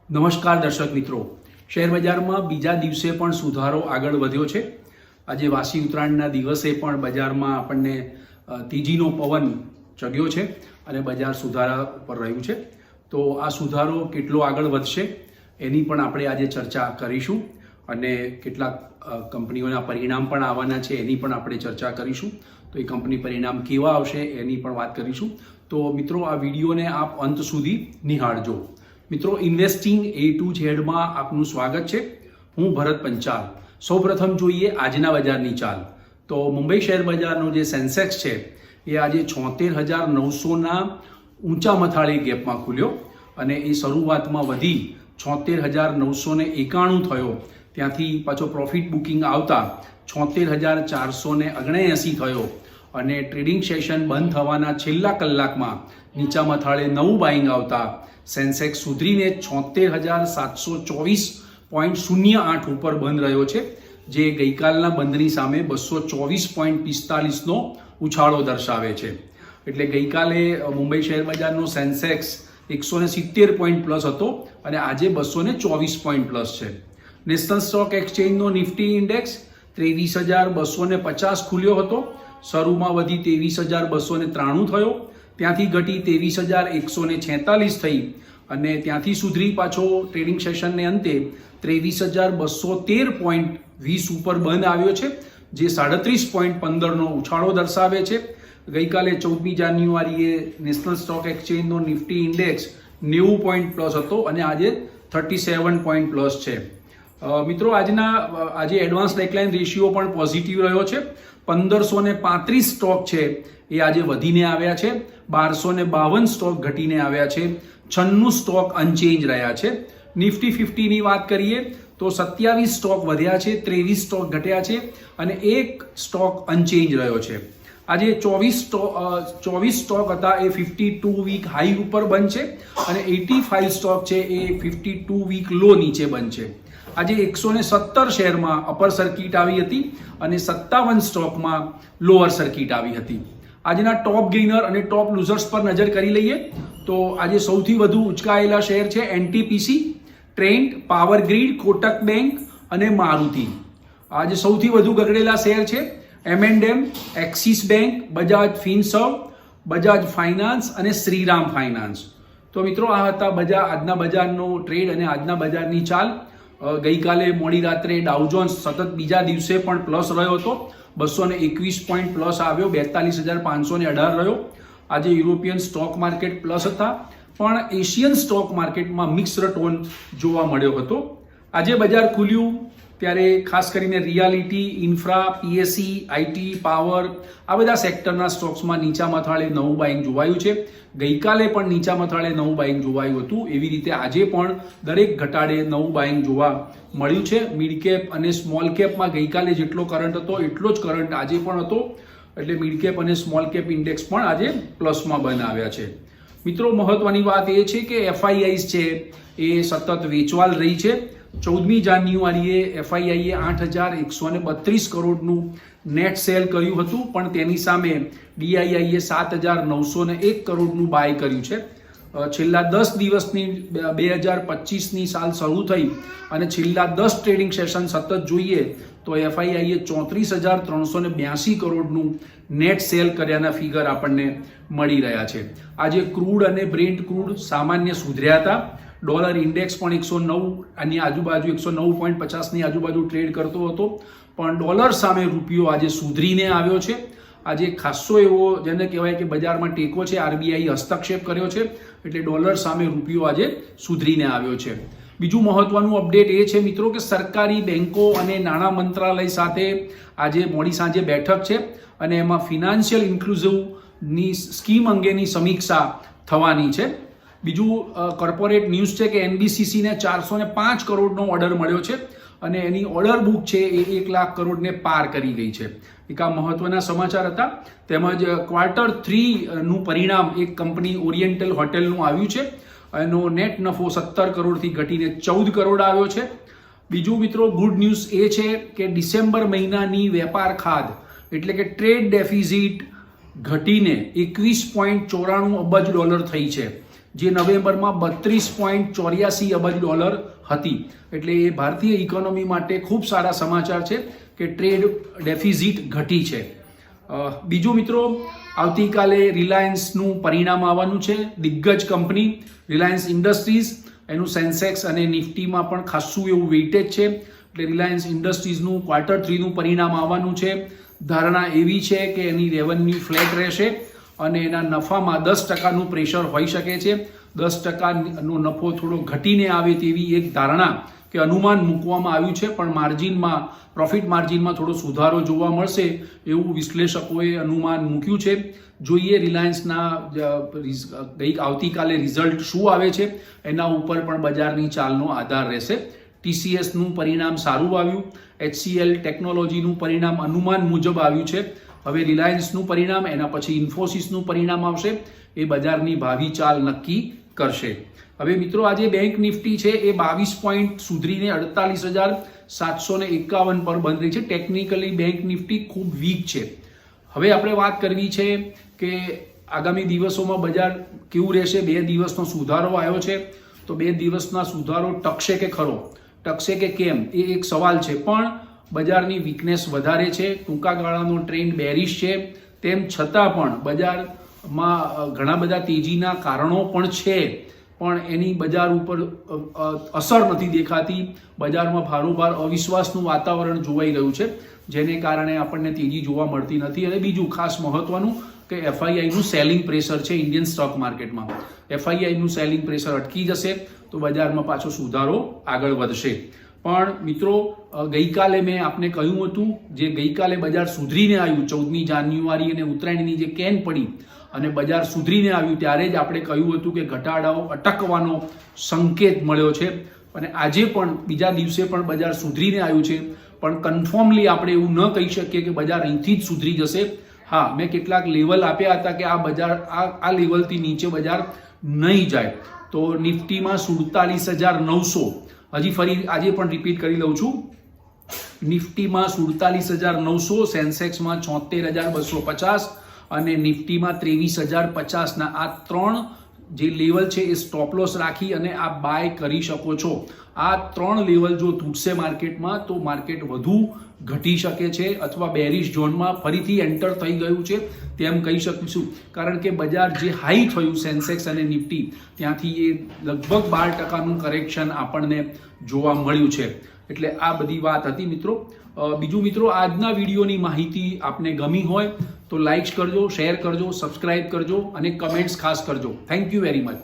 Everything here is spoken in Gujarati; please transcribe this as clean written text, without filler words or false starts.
નમસ્કાર દર્શક મિત્રો, શેર બજારમાં બીજા દિવસે પણ સુધારો આગળ વધ્યો છે। આજે વાસી ઉત્તરાયણના દિવસે પણ બજારમાં આપણને તેજીનો પવન ચગ્યો છે અને બજાર સુધારા પર રહ્યું છે। તો આ સુધારો કેટલો આગળ વધશે એની પણ આપણે આજે ચર્ચા કરીશું અને કેટલાક કંપનીઓના પરિણામ પણ આવવાના છે એની પણ આપણે ચર્ચા કરીશું। તો એ કંપની પરિણામ કેવા આવશે એની પણ વાત કરીશું। તો મિત્રો, આ વિડીયોને આપ અંત સુધી નિહાળજો। મિત્રો, ઇન્વેસ્ટિંગ A to Z માં આપનું સ્વાગત છે। હું ભરત પંચાલ। સૌપ્રથમ જોઈએ આજના બજારની ચાલ। તો મુંબઈ શેર બજારનો જે સેન્સેક્સ છે એ આજે 76,900ના ઊંચા મથાળે ગેપમાં ખુલ્યો અને એ શરૂઆતમાં વધી 76,991 થયો। ત્યાંથી પાછો પ્રોફિટ બુકિંગ આવતા 76,479 થયો અને ટ્રેડિંગ સેશન બંધ થવાના છેલ્લા કલાકમાં નીચા મથાળે નવું બાઇંગ આવતા સેન્સેક્સ સુધરીને 76,724.08 ઉપર બંધ રહ્યો છે, જે ગઈકાલના બંધની સામે 224.45નો ઉછાળો દર્શાવે છે। એટલે ગઈકાલે મુંબઈ શેર બજારનો સેન્સેક્સ 170 પોઈન્ટ પ્લસ હતો અને આજે 224 પોઈન્ટ પ્લસ છે। નેશનલ સ્ટોક એક્સચેન્જનો નિફ્ટી ઇન્ડેક્સ 23,250 ખુલ્યો હતો। શરૂમાં વધી 23,293 થયો, ત્યાંથી ઘટી 23,146 થઈ અને ત્યાંથી સુધરી પાછો ટ્રેડિંગ સેશનને અંતે 23,213.20 ઉપર બંધ આવ્યો છે, જે 37.15નો ઉછાળો દર્શાવે છે। ગઈકાલે 14મી જાન્યુઆરીએ નેશનલ સ્ટોક એક્સચેન્જનો નિફ્ટી ઇન્ડેક્સ 90 પોઈન્ટ પ્લસ હતો અને આજે 37 પોઈન્ટ પ્લસ છે। મિત્રો, આજે એડવાન્સ નેકલાઇન રેશિયો પણ પોઝિટિવ રહ્યો છે। 1,535 સ્ટોક છે એ આજે વધીને આવ્યા છે, 1,252 સ્ટોક ઘટીને આવ્યા છે, 96 સ્ટોક અનચેન્જ રહ્યા છે। નિફ્ટી 50ની વાત કરીએ તો 27 સ્ટોક વધ્યા છે, 23 સ્ટોક ઘટ્યા છે અને 1 સ્ટોક અનચેન્જ રહ્યો છે। આજે 24 સ્ટોક હતા એ 52 વીક હાઈ ઉપર બંધ છે અને 85 સ્ટોક છે એ 52 વીક લો નીચે બંધ છે। આજે 117 શેરમાં અપર સર્કિટ આવી હતી અને 57 સ્ટોકમાં લોઅર સર્કિટ આવી હતી। આજના ટોપ ગેઇનર અને ટોપ લૂઝર્સ પર નજર કરી લઈએ તો આજે સૌથી વધુ ઉચકાયેલા શેર છે એનટીપીસી, ટ્રેન્ટ, પાવર ગ્રીડ, કોટક બેંક અને મારુતિ। આજે સૌથી વધુ ગગડેલા શેર છે M&M, Axis bank, Bajaj Finserv, Bajaj finance અને શ્રીરામ ફાઇનાન્સ। તો મિત્રો, આ હતા આજના બજારનો ટ્રેડ અને આજના બજારની ચાલ। ગઈકાલે મોડી રાત્રે ડાઉ જોન્સ સતત બીજા દિવસે પણ પ્લસ રહ્યો હતો, 221 પોઈન્ટ પ્લસ આવ્યો, 42,518 રહ્યો। આજે યુરોપિયન સ્ટોક માર્કેટ પ્લસ હતા, પણ એશિયન સ્ટોક માર્કેટમાં મિક્સ્ડ ટોન જોવા મળ્યો હતો। આજે બજાર ખુલ્યું ત્યારે ખાસ કરીને reality, infra, PSC, IT, power આ બધા સેક્ટરના સ્ટોક્સમાં નીચા મથાળે નવું બાઇંગ જોવાયું છે। ગઈકાલે પણ નીચા મથાળે નવું બાઇંગ જોવાયું હતું, એવી રીતે આજે પણ દરેક ઘટાડે નવું બાઇંગ જોવા મળ્યું છે। મિડ કેપ અને સ્મોલ કેપમાં ગઈકાલે જેટલો કરંટ હતો એટલો જ કરંટ આજે પણ હતો, એટલે મિડ કેપ અને સ્મોલ કેપ ઇન્ડેક્સ પણ આજે પ્લસમાં બંધ આવ્યા છે। મિત્રો, મહત્વની વાત એ છે કે એફઆઈઆઈસ છે એ સતત વેચવાલ રહી છે। 14મી જાન્યુઆરીએ એફઆઈઆઈએ 8,132 કરોડનું નેટ સેલ કર્યું હતું, પણ તેની સામે ડીઆઈઆઈએ 7,901 કરોડનું બાય કર્યું છે। છેલ્લા 10 દિવસની 2025ની સાલ શરૂ થઈ અને છેલ્લા 10 ટ્રેડિંગ સેશન સતત જોઈએ તો એફઆઈઆઈએ 34,382 કરોડનું નેટ સેલ કર્યાના ફિગર આપણને મળી રહ્યા છે। આજે ક્રૂડ અને બ્રેન્ટ ક્રૂડ સામાન્ય સુધર્યા હતા। ડોલર ઇન્ડેક્સ પણ 109 આજુબાજુ 109.50ની આજુબાજુ ટ્રેડ કરતો હતો, પણ ડોલર સામે રૂપિયો આજે સુધરીને આવ્યો છે। આજે ખાસો એવો જેને કહેવાય કે બજારમાં ટેકો છે, આરબીઆઈ હસ્તક્ષેપ કર્યો છે, એટલે ડોલર સામે રૂપિયો આજે સુધરીને આવ્યો છે। બીજું મહત્વનું અપડેટ એ છે મિત્રો કે સરકારી બેંકો અને નાણાં મંત્રાલય સાથે આજે મોડી સાંજે બેઠક છે અને એમાં ફિનાન્શિયલ ઇન્ક્લુઝિવની સ્કીમ અંગેની સમીક્ષા થવાની છે। બીજું કોર્પોરેટ ન્યૂઝ છે કે એનબીસીસીને 405 કરોડનો ઓર્ડર મળ્યો છે અને એની ઓર્ડર બુક છે એ 1 લાખ કરોડને પાર કરી ગઈ છે। એક આ મહત્વના સમાચાર હતા। તેમજ Q3 નું પરિણામ એક કંપની ઓરિએન્ટલ હોટેલનું આવ્યું છે, એનો નેટ નફો 17 કરોડથી ઘટીને 14 કરોડ આવ્યો છે। બીજું મિત્રો, ગુડ ન્યૂઝ એ છે કે ડિસેમ્બર મહિનાની વેપાર ખાધ એટલે કે ટ્રેડ ડેફિઝિટ ઘટીને $21.94 અબજ થઈ છે, જે નવેમ્બરમાં 32.84 અબજ ડોલર હતી. એટલે એ ભારતીય ઇકોનોમી માટે ખૂબ સારા સમાચાર છે કે ટ્રેડ ડેફિઝિટ ઘટી છે. બીજું મિત્રો, આવતીકાલે રિલાયન્સનું પરિણામ આવવાનું છે. દિગ્ગજ કંપની રિલાયન્સ ઇન્ડસ્ટ્રીઝ, એનું સેન્સેક્સ અને નિફ્ટીમાં પણ ખાસું એવું વેઇટેજ છે. એટલે રિલાયન્સ ઇન્ડસ્ટ્રીઝનું Q3નું પરિણામ આવવાનું છે. ધારણા એવી છે કે એની રેવન્યુ ફ્લેટ રહેશે અને એના નફામાં 10%નું પ્રેશર હોઈ શકે છે. 10%નો નફો થોડો ઘટીને આવે તેવી એક ધારણા કે અનુમાન મૂકવામાં આવ્યું છે, પણ માર્જિનમાં, પ્રોફિટ માર્જિનમાં થોડો સુધારો જોવા મળશે એવું વિશ્લેષકોએ અનુમાન મૂક્યું છે. જોઈએ રિલાયન્સના આવતીકાલે રિઝલ્ટ શું આવે છે, એના ઉપર પણ બજારની ચાલનો આધાર રહેશે. TCSનું પરિણામ સારું આવ્યું. HCL ટેકનોલોજીનું પરિણામ અનુમાન મુજબ આવ્યું છે. હવે રિલાયન્સનું પરિણામ, એના પછી ઇન્ફોસિસનું પરિણામ આવશે. એ બજારની ભાવિ ચાલ નક્કી કરશે. હવે મિત્રો, આજે બેંક નિફ્ટી છે એ 22 પોઈન્ટ સુધરીને 48,751 પર બંધ રહી છે. ટેકનિકલી બેંક નિફ્ટી ખૂબ વીક છે. હવે આપણે વાત કરવી છે કે આગામી દિવસોમાં બજાર કેવું રહેશે. 2 દિવસનો સુધારો આવ્યો છે, તો 2 દિવસના સુધારો ટકશે કે ખરો, ટકશે કે કેમ, એ એક સવાલ છે. પણ બજારની વીકનેસ વધારે છે, ટૂંકા ગાળાનો ટ્રેન્ડ બેરિશ છે. તેમ છતાં પણ બજારમાં ઘણા બધા તેજીના કારણો પણ છે, પણ એની બજાર ઉપર અસર નથી દેખાતી. બજારમાં ભારોભાર અવિશ્વાસનું વાતાવરણ જોવાઈ રહ્યું છે, જેને કારણે આપણને તેજી જોવા મળતી નથી. અને બીજું ખાસ મહત્વનું કે FIIનું સેલિંગ પ્રેશર છે ઇન્ડિયન સ્ટોક માર્કેટમાં. FIIનું સેલિંગ પ્રેશર અટકી જશે તો બજારમાં પાછો સુધારો આગળ વધશે. પણ મિત્રો, ગઈકાલે મેં આપને કહ્યું હતું, જે ગઈકાલે બજાર સુધરીને આવ્યું 14મી જાન્યુઆરી અને ઉત્તરાયણની જે કેન પડી અને બજાર સુધરીને આવ્યું, ત્યારે જ આપણે કહ્યું હતું કે ઘટાડાઓ અટકવાનો સંકેત મળ્યો છે. અને આજે પણ બીજા દિવસે પણ બજાર સુધરીને આવ્યું છે, પણ કન્ફર્મલી આપણે એવું ન કહી શકીએ કે બજાર અહીંથી જ સુધરી જશે. હા, મેં કેટલાક લેવલ આપ્યા હતા કે આ બજાર આ લેવલથી નીચે બજાર નહીં જાય. તો નિફ્ટીમાં 47,900, હજી ફરી આજે પણ રિપીટ કરી લઉં છું, નિફ્ટીમાં 47,900, સેન્સેક્સમાં 76,250 અને નિફ્ટીમાં 23,050ના આ 3 જે લેવલ છે એ સ્ટોપ લોસ રાખી અને આપ બાય કરી શકો છો. આ 3 લેવલ જો તૂટશે માર્કેટમાં તો માર્કેટ વધુ ઘટી શકે છે અથવા બેરિશ ઝોનમાં ફરીથી એન્ટર થઈ ગયું છે તેમ કહી શકીશું. કારણ કે બજાર જે હાઈ થયું સેન્સેક્સ અને નિફ્ટી, ત્યાંથી એ લગભગ 12%નું કરેક્શન આપણને જોવા મળ્યું છે. એટલે આ બધી વાત હતી મિત્રો. બીજું મિત્રો, આજના વિડીયોની માહિતી આપને ગમી હોય તો લાઈક કરજો, શેર કરજો, સબસ્ક્રાઇબ કરજો અને કમેન્ટ્સ ખાસ કરજો. Thank you very much.